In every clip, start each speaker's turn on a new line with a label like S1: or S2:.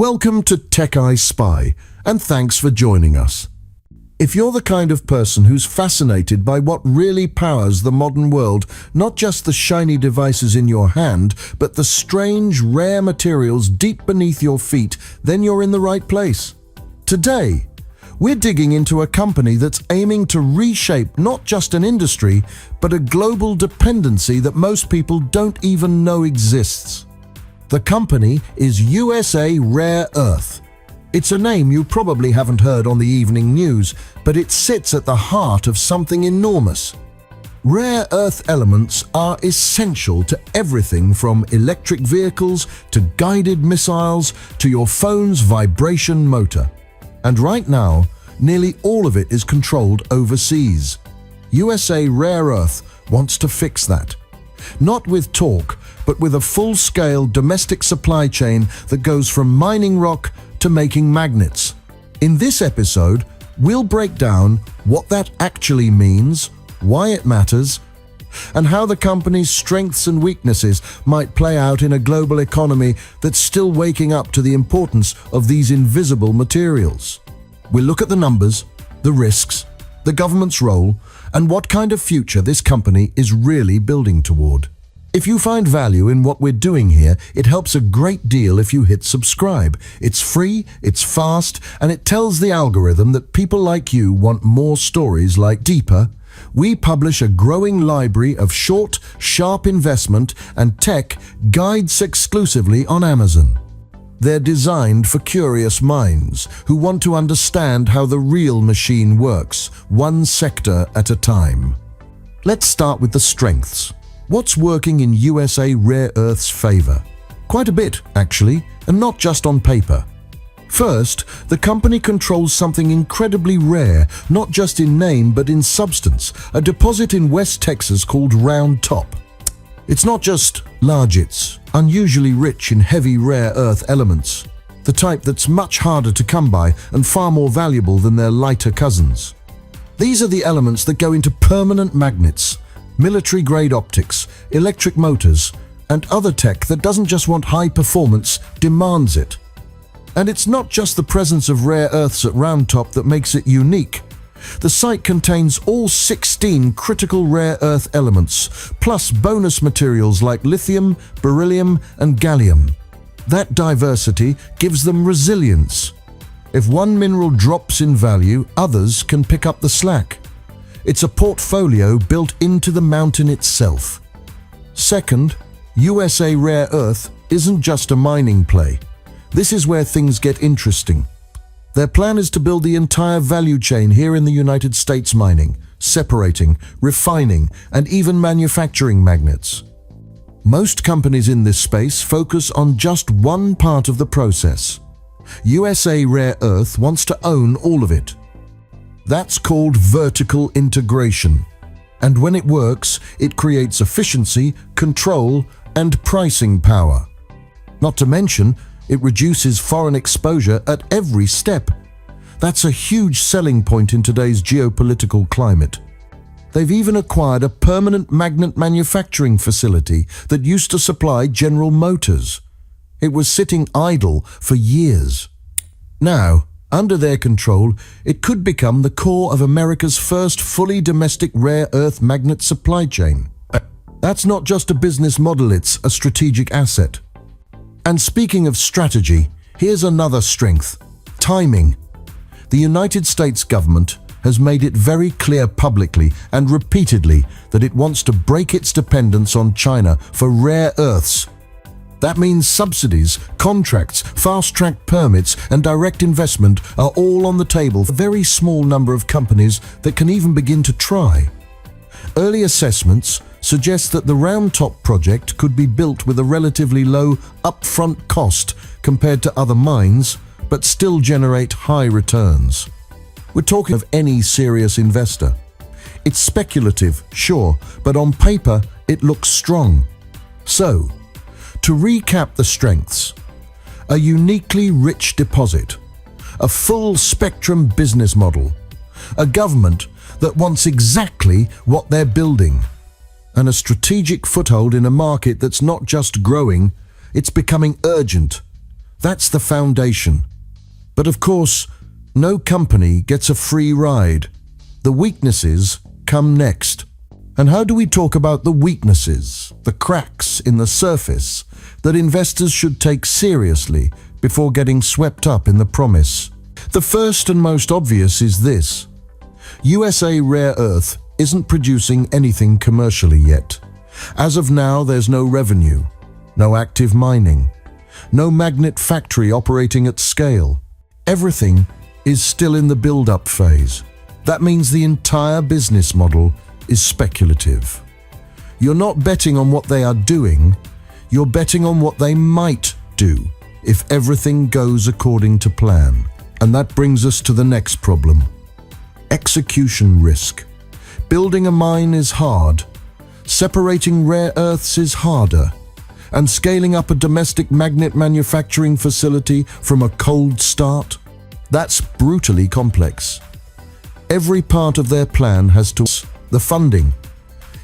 S1: Welcome to Tech I Spy, and thanks for joining us. If you're the kind of person who's fascinated by what really powers the modern world, not just the shiny devices in your hand, but the strange, rare materials deep beneath your feet, then you're in the right place. Today, we're digging into a company that's aiming to reshape not just an industry, but a global dependency that most people don't even know exists. The company is USA Rare Earth. It's a name you probably haven't heard on the evening news, but it sits at the heart of something enormous. Rare earth elements are essential to everything from electric vehicles to guided missiles to your phone's vibration motor. And right now, nearly all of it is controlled overseas. USA Rare Earth wants to fix that. Not with talk, but with a full-scale domestic supply chain that goes from mining rock to making magnets. In this episode, we'll break down what that actually means, why it matters, and how the company's strengths and weaknesses might play out in a global economy that's still waking up to the importance of these invisible materials. We'll look at the numbers, the risks, the government's role, and what kind of future this company is really building toward. If you find value in what we're doing here, it helps a great deal if you hit subscribe. It's free, it's fast, and it tells the algorithm that people like you want more stories like Deeper. We publish a growing library of short, sharp investment and tech guides exclusively on Amazon. They're designed for curious minds who want to understand how the real machine works, one sector at a time. Let's start with the strengths. What's working in USA Rare Earth's favor? Quite a bit, actually, and not just on paper. First, the company controls something incredibly rare, not just in name but in substance, a deposit in West Texas called Round Top. It's not just large, it's unusually rich in heavy rare earth elements, the type that's much harder to come by and far more valuable than their lighter cousins. These are the elements that go into permanent magnets, military-grade optics, electric motors, and other tech that doesn't just want high performance, demands it. And it's not just the presence of rare earths at Round Top that makes it unique. The site contains all 16 critical rare earth elements, plus bonus materials like lithium, beryllium, and gallium. That diversity gives them resilience. If one mineral drops in value, others can pick up the slack. It's a portfolio built into the mountain itself. Second, USA Rare Earth isn't just a mining play. This is where things get interesting. Their plan is to build the entire value chain here in the United States, mining, separating, refining, and even manufacturing magnets. Most companies in this space focus on just one part of the process. USA Rare Earth wants to own all of it. That's called vertical integration. And when it works, it creates efficiency, control, and pricing power. Not to mention, it reduces foreign exposure at every step. That's a huge selling point in today's geopolitical climate. They've even acquired a permanent magnet manufacturing facility that used to supply General Motors. It was sitting idle for years. Now, under their control, it could become the core of America's first fully domestic rare earth magnet supply chain. That's not just a business model, it's a strategic asset. And speaking of strategy, here's another strength: timing. The United States government has made it very clear publicly and repeatedly that it wants to break its dependence on China for rare earths. That means subsidies, contracts, fast-track permits, and direct investment are all on the table for a very small number of companies that can even begin to try. Early assessments suggest that the Round Top project could be built with a relatively low upfront cost compared to other mines, but still generate high returns. We're talking of any serious investor. It's speculative, sure, but on paper it looks strong. So, to recap the strengths: a uniquely rich deposit, a full-spectrum business model, a government that wants exactly what they're building, and a strategic foothold in a market that's not just growing, it's becoming urgent. That's the foundation. But of course, no company gets a free ride. The weaknesses come next. And how do we talk about the weaknesses, the cracks in the surface that investors should take seriously before getting swept up in the promise? The first and most obvious is this. USA Rare Earth isn't producing anything commercially yet. As of now, there's no revenue, no active mining, no magnet factory operating at scale. Everything is still in the build-up phase. That means the entire business model is speculative. You're not betting on what they are doing, you're betting on what they might do if everything goes according to plan. And that brings us to the next problem. Execution risk. Building a mine is hard, separating rare earths is harder, and scaling up a domestic magnet manufacturing facility from a cold start, that's brutally complex. Every part of their plan has to the funding.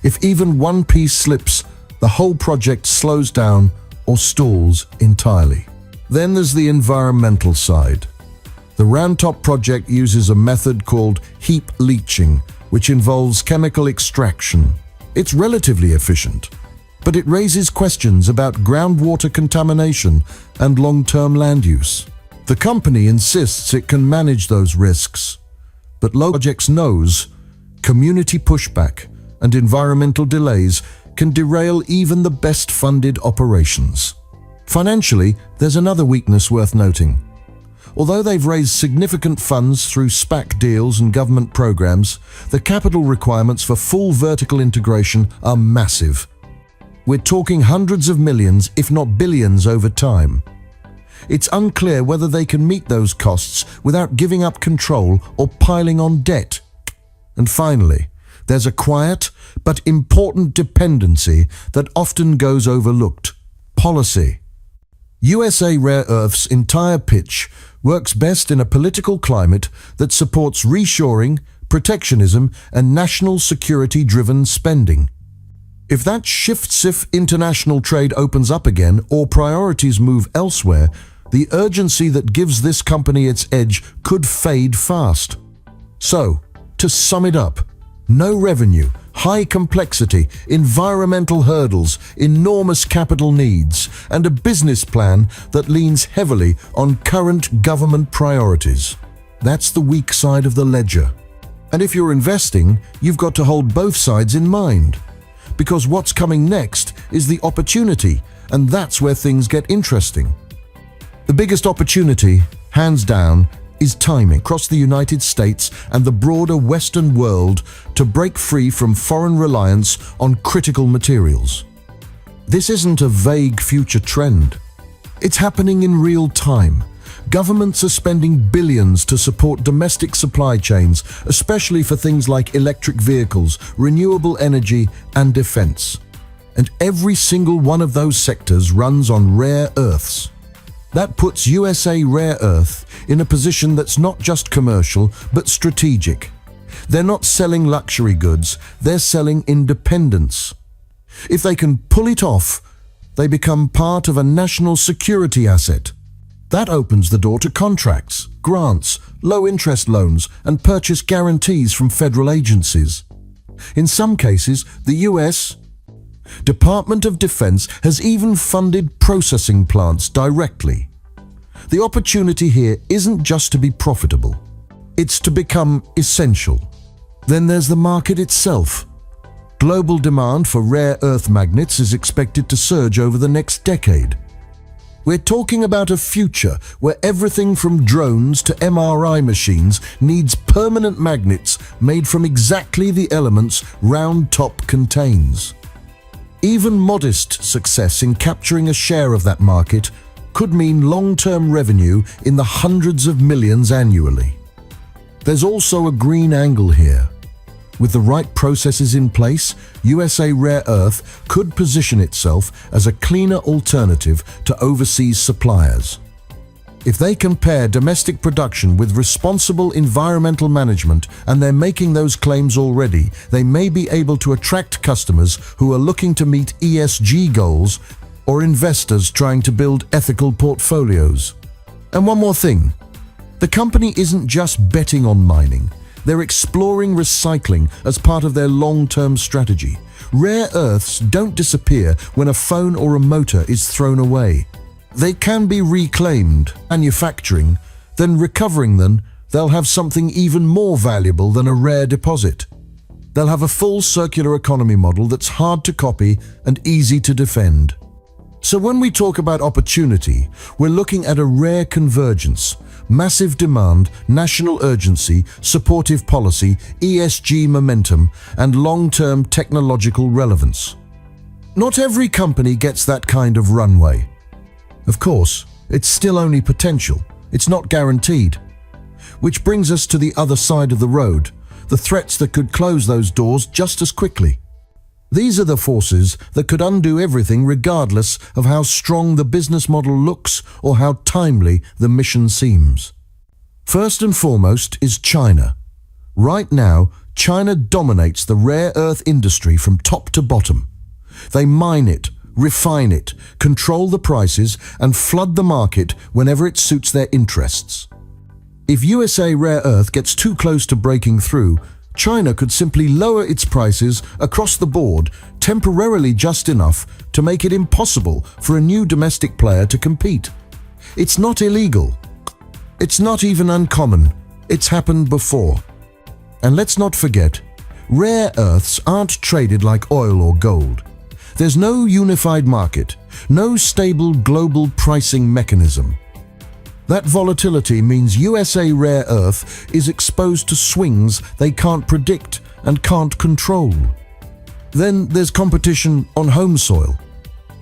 S1: If even one piece slips, the whole project slows down or stalls entirely. Then there's the environmental side. The Round Top project uses a method called heap leaching, which involves chemical extraction. It's relatively efficient, but it raises questions about groundwater contamination and long-term land use. The company insists it can manage those risks, but Projects knows community pushback and environmental delays can derail even the best-funded operations. Financially, there's another weakness worth noting. Although they've raised significant funds through SPAC deals and government programs, the capital requirements for full vertical integration are massive. We're talking hundreds of millions, if not billions, over time. It's unclear whether they can meet those costs without giving up control or piling on debt. And finally, there's a quiet but important dependency that often goes overlooked: policy. USA Rare Earth's entire pitch works best in a political climate that supports reshoring, protectionism, and national security-driven spending. If that shifts, if international trade opens up again or priorities move elsewhere, the urgency that gives this company its edge could fade fast. So, to sum it up, no revenue, high complexity, environmental hurdles, enormous capital needs, and a business plan that leans heavily on current government priorities. That's the weak side of the ledger. And if you're investing, you've got to hold both sides in mind. Because what's coming next is the opportunity, and that's where things get interesting. The biggest opportunity, hands down, is timing across the United States and the broader Western world to break free from foreign reliance on critical materials. This isn't a vague future trend. It's happening in real time. Governments are spending billions to support domestic supply chains, especially for things like electric vehicles, renewable energy, and defense. And every single one of those sectors runs on rare earths. That puts USA Rare Earth in a position that's not just commercial, but strategic. They're not selling luxury goods, they're selling independence. If they can pull it off, they become part of a national security asset. That opens the door to contracts, grants, low-interest loans, and purchase guarantees from federal agencies. In some cases, the US Department of Defense has even funded processing plants directly. The opportunity here isn't just to be profitable, it's to become essential. Then there's the market itself. Global demand for rare earth magnets is expected to surge over the next decade. We're talking about a future where everything from drones to MRI machines needs permanent magnets made from exactly the elements Round Top contains. Even modest success in capturing a share of that market could mean long-term revenue in the hundreds of millions annually. There's also a green angle here. With the right processes in place, USA Rare Earth could position itself as a cleaner alternative to overseas suppliers. If they can pair domestic production with responsible environmental management, and they're making those claims already, they may be able to attract customers who are looking to meet ESG goals or investors trying to build ethical portfolios. And one more thing, the company isn't just betting on mining, they're exploring recycling as part of their long-term strategy. Rare earths don't disappear when a phone or a motor is thrown away. They can be reclaimed, manufacturing, then recovering them, they'll have something even more valuable than a rare deposit. They'll have a full circular economy model that's hard to copy and easy to defend. So when we talk about opportunity, we're looking at a rare convergence, massive demand, national urgency, supportive policy, ESG momentum, and long-term technological relevance. Not every company gets that kind of runway. Of course, it's still only potential. It's not guaranteed. Which brings us to the other side of the road, the threats that could close those doors just as quickly. These are the forces that could undo everything regardless of how strong the business model looks or how timely the mission seems. First and foremost is China. Right now, China dominates the rare earth industry from top to bottom. They mine it, refine it, control the prices, and flood the market whenever it suits their interests. If USA Rare Earth gets too close to breaking through, China could simply lower its prices across the board temporarily just enough to make it impossible for a new domestic player to compete. It's not illegal. It's not even uncommon. It's happened before. And let's not forget, rare earths aren't traded like oil or gold. There's no unified market, no stable global pricing mechanism. That volatility means USA Rare Earth is exposed to swings they can't predict and can't control. Then there's competition on home soil.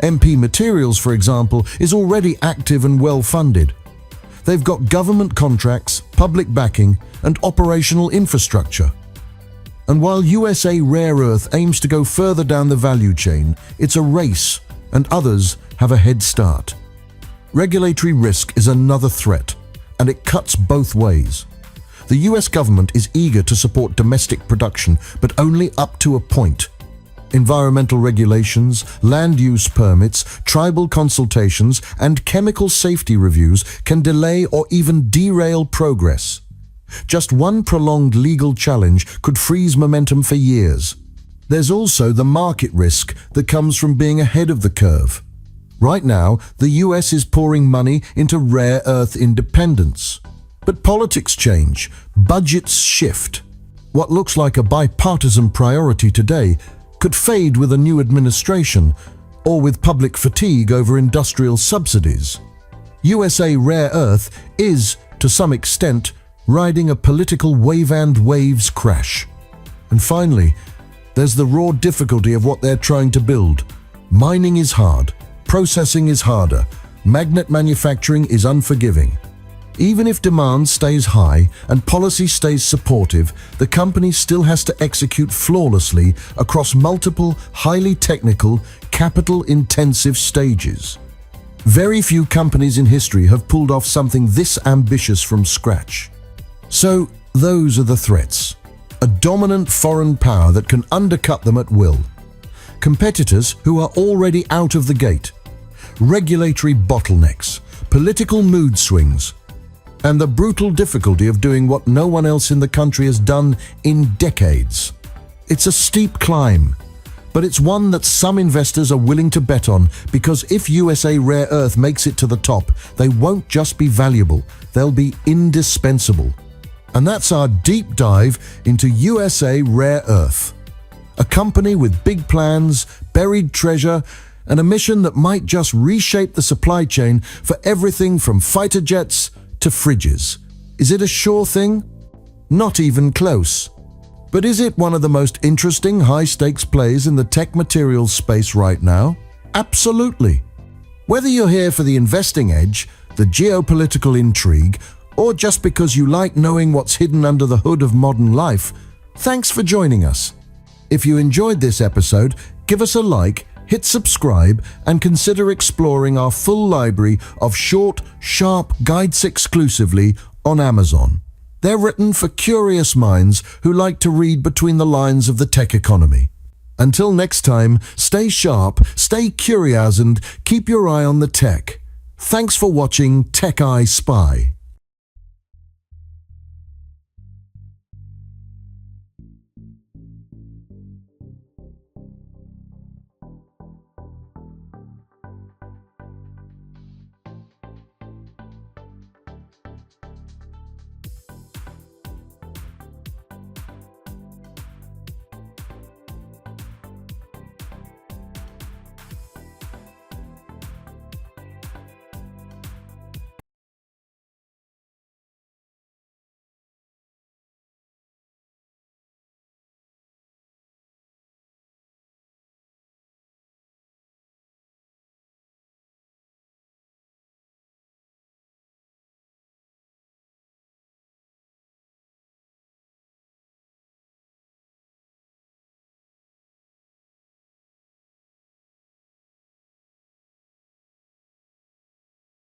S1: MP Materials, for example, is already active and well-funded. They've got government contracts, public backing, and operational infrastructure. And while USA Rare Earth aims to go further down the value chain, it's a race, and others have a head start. Regulatory risk is another threat, and it cuts both ways. The US government is eager to support domestic production, but only up to a point. Environmental regulations, land use permits, tribal consultations, and chemical safety reviews can delay or even derail progress. Just one prolonged legal challenge could freeze momentum for years. There's also the market risk that comes from being ahead of the curve. Right now, the US is pouring money into rare earth independence. But politics change, budgets shift. What looks like a bipartisan priority today could fade with a new administration or with public fatigue over industrial subsidies. USA Rare Earth is, to some extent, riding a political wave and waves crash. And finally, there's the raw difficulty of what they're trying to build. Mining is hard. Processing is harder. Magnet manufacturing is unforgiving. Even if demand stays high and policy stays supportive, the company still has to execute flawlessly across multiple, highly technical, capital-intensive stages. Very few companies in history have pulled off something this ambitious from scratch. So, those are the threats. A dominant foreign power that can undercut them at will. Competitors who are already out of the gate. Regulatory bottlenecks, political mood swings, and the brutal difficulty of doing what no one else in the country has done in decades. It's a steep climb, but it's one that some investors are willing to bet on because if USA Rare Earth makes it to the top, they won't just be valuable, they'll be indispensable. And that's our deep dive into USA Rare Earth. A company with big plans, buried treasure, and a mission that might just reshape the supply chain for everything from fighter jets to fridges. Is it a sure thing? Not even close. But is it one of the most interesting high-stakes plays in the tech materials space right now? Absolutely. Whether you're here for the investing edge, the geopolitical intrigue, or just because you like knowing what's hidden under the hood of modern life, thanks for joining us. If you enjoyed this episode, give us a like, hit subscribe, and consider exploring our full library of short, sharp guides exclusively on Amazon. They're written for curious minds who like to read between the lines of the tech economy. Until next time, stay sharp, stay curious, and keep your eye on the tech. Thanks for watching Tech I Spy.